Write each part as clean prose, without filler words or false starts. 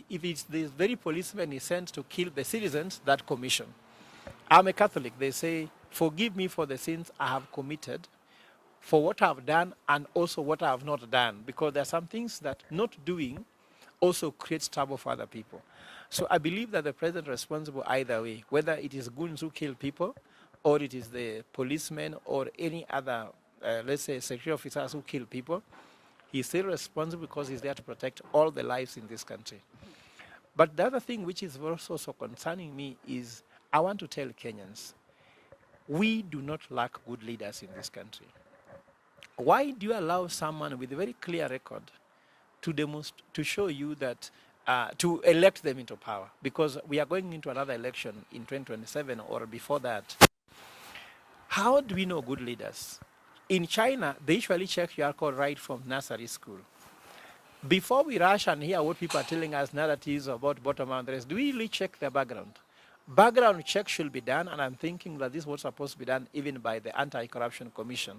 if it's the very policeman is sent to kill the citizens that commission. I'm a Catholic. They say, forgive me for the sins I have committed, for what I've done and also what I have not done. Because there are some things that not doing also creates trouble for other people. So I believe that the president is responsible either way, whether it is goons who kill people, or it is the policemen or any other, let's say, security officers who kill people. He's still responsible because he's there to protect all the lives in this country. But the other thing which is also so concerning me is I want to tell Kenyans, we do not lack good leaders in this country. Why do you allow someone with a very clear record to show you that, to elect them into power? Because we are going into another election in 2027 or before that. How do we know good leaders? In China, they usually check your alcohol right from nursery school. Before we rush and hear what people are telling us narratives about bottom boundaries, do we really check their background? Background check should be done, and I'm thinking that this was supposed to be done even by the Anti-Corruption Commission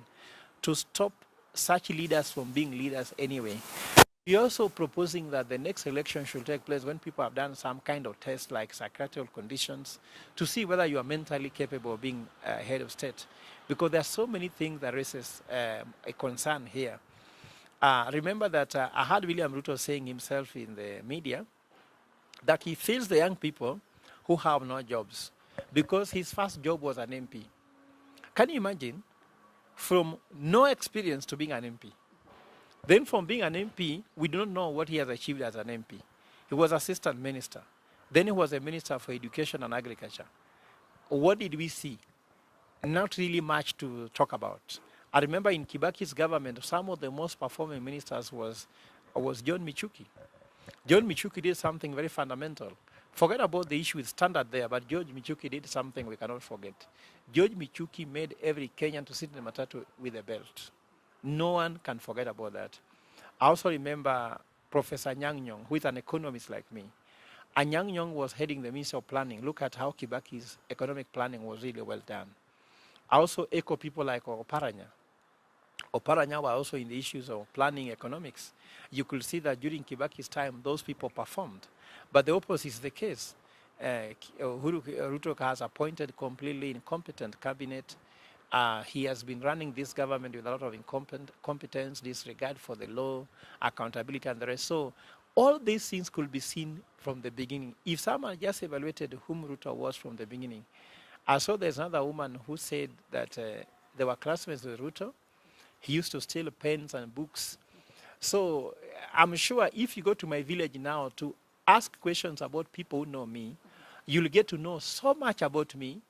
to stop such leaders from being leaders anyway. We're also proposing that the next election should take place when people have done some kind of test like psychiatric conditions to see whether you are mentally capable of being head of state. Because there are so many things that raises a concern here. Remember that I heard William Ruto saying himself in the media that he feels the young people who have no jobs because his first job was an MP. Can you imagine? From no experience to being an MP. Then from being an MP, we do not know what he has achieved as an MP. He was assistant minister. Then he was a minister for education and agriculture. What did we see? Not really much to talk about. I remember in Kibaki's government, some of the most performing ministers was John Michuki. John Michuki did something very fundamental. Forget about the issue with standard there, but George Michuki did something we cannot forget. George Michuki made every Kenyan to sit in the matatu with a belt. No one can forget about that. I also remember Professor Nyang' Nyong', who is an economist like me. And Nyang' Nyong' was heading the Ministry of Planning. Look at how Kibaki's economic planning was really well done. I also echo people like Oparanya. Oparanya were also in the issues of planning economics. You could see that during Kibaki's time, those people performed. But the opposite is the case. Ruto has appointed completely incompetent cabinet. He has been running this government with a lot of incompetence, disregard for the law, accountability, and the rest. So all these things could be seen from the beginning. If someone just evaluated whom Ruto was from the beginning, I saw there's another woman who said that they were classmates with Ruto. He used to steal pens and books. So I'm sure if you go to my village now to ask questions about people who know me, you'll get to know so much about me,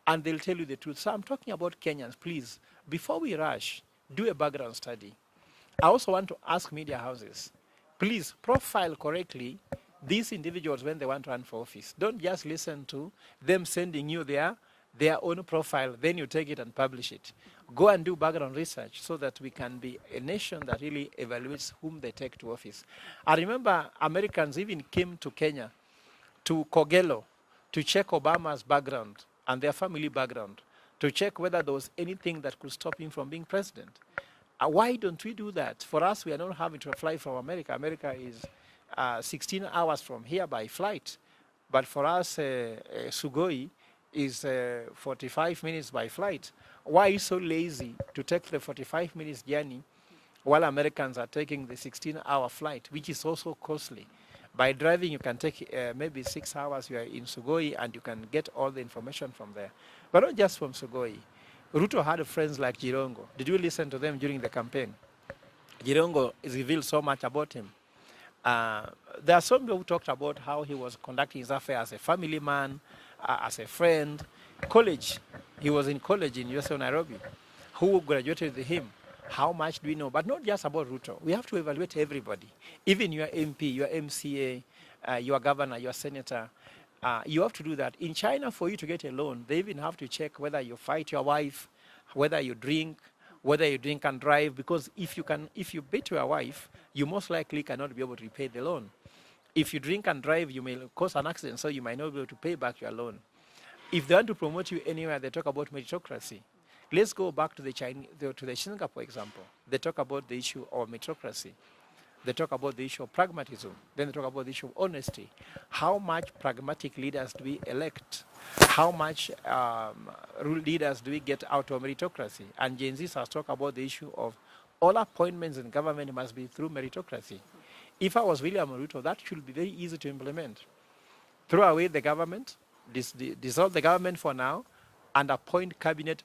and they'll tell you the truth. So I'm talking about Kenyans. Please, before we rush, do a background study. I also want to ask media houses, please profile correctly these individuals when they want to run for office. Don't just listen to them sending you their own profile, then you take it and publish it. Go and do background research so that we can be a nation that really evaluates whom they take to office. I remember Americans even came to Kenya, to Kogelo, to check Obama's background and their family background, to check whether there was anything that could stop him from being president. Why don't we do that? For us, we are not having to fly from America. America is 16 hours from here by flight. But for us, Sugoi is 45 minutes by flight. Why are you so lazy to take the 45 minutes journey while Americans are taking the 16-hour flight, which is also costly? By driving, you can take maybe 6 hours. You are in Sugoi, and you can get all the information from there. But not just from Sugoi. Ruto had friends like Jirongo. Did you listen to them during the campaign? Jirongo revealed so much about him. There are some people who talked about how he was conducting his affairs as a family man, as a friend. College, he was in college in USA Nairobi. Who graduated with him? How much do we know? But not just about Ruto. We have to evaluate everybody. Even your MP, your MCA, your governor, your senator. You have to do that. In China, for you to get a loan, they even have to check whether you fight your wife, whether you drink and drive. Because if you beat your wife, you most likely cannot be able to repay the loan. If you drink and drive, you may cause an accident, so you might not be able to pay back your loan. If they want to promote you anywhere, they talk about meritocracy. Let's go back to the Singapore example. They talk about the issue of meritocracy. They talk about the issue of pragmatism. Then they talk about the issue of honesty. How much pragmatic leaders do we elect? How much leaders do we get out of meritocracy? And Gen Z has talked about the issue of all appointments in government must be through meritocracy. If I was William Ruto, that should be very easy to implement. Throw away the government, dissolve the government for now, and appoint cabinet